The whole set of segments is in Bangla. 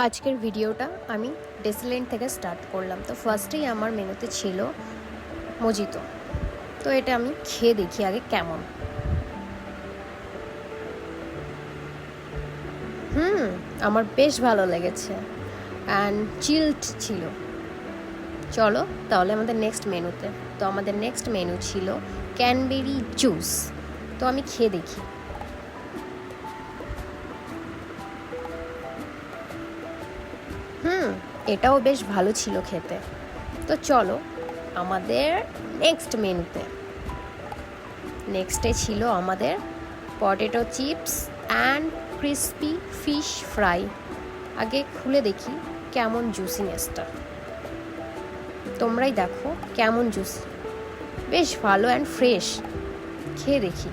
আজকের ভিডিওটা আমি ডেসিলেন্ট থেকে স্টার্ট করলাম। তো ফার্স্টেই আমার মেনুতে ছিল মজিতো। তো এটা আমি খেয়ে দেখি আগে কেমন। আমার বেশ ভালো লেগেছে অ্যান্ড চিল্ড ছিল। চলো তাহলে আমাদের নেক্সট মেনুতে। তো আমাদের নেক্সট মেনু ছিল ক্যানবেরি জুস। তো আমি খেয়ে দেখি। এটাও বেশ ভালো ছিল খেতে। তো চলো আমাদের নেক্সট মেনুতে। নেক্সটে ছিল আমাদের potato chips and crispy fish fry. আগে খুলে দেখি কেমন জুসিনেসটা। তোমরাই দেখো কেমন জুসি, বেশ ভালো অ্যান্ড ফ্রেশ। খেয়ে দেখি।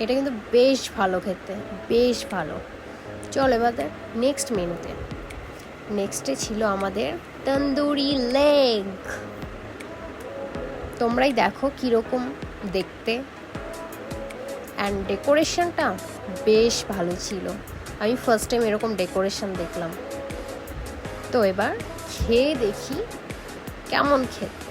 এটা কিন্তু বেশ ভালো খেতে, বেশ ভালো। চল এবার নেক্সট মেনুতে। নেক্সটে ছিল আমাদের তন্দুরি লেগ। তোমরাই দেখো কীরকম দেখতে, অ্যান্ড ডেকোরেশনটা বেশ ভালো ছিল। আমি ফার্স্ট টাইম এরকম ডেকোরেশন দেখলাম। তো এবার খেয়ে দেখি কেমন খেতে।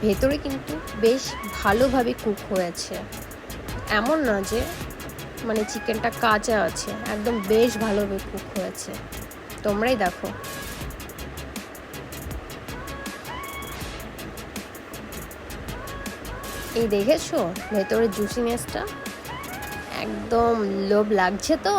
ভেতরে কিন্তু বেশ ভালোভাবে কুক হয়েছে, এমন না যে মানে চিকেনটা কাঁচা আছে, একদম বেশ ভালোভাবে কুক হয়েছে। তোমরাই দেখো। এই দেখেছো ভেতরে জুসিনেসটা, একদম লোভ লাগছে তো।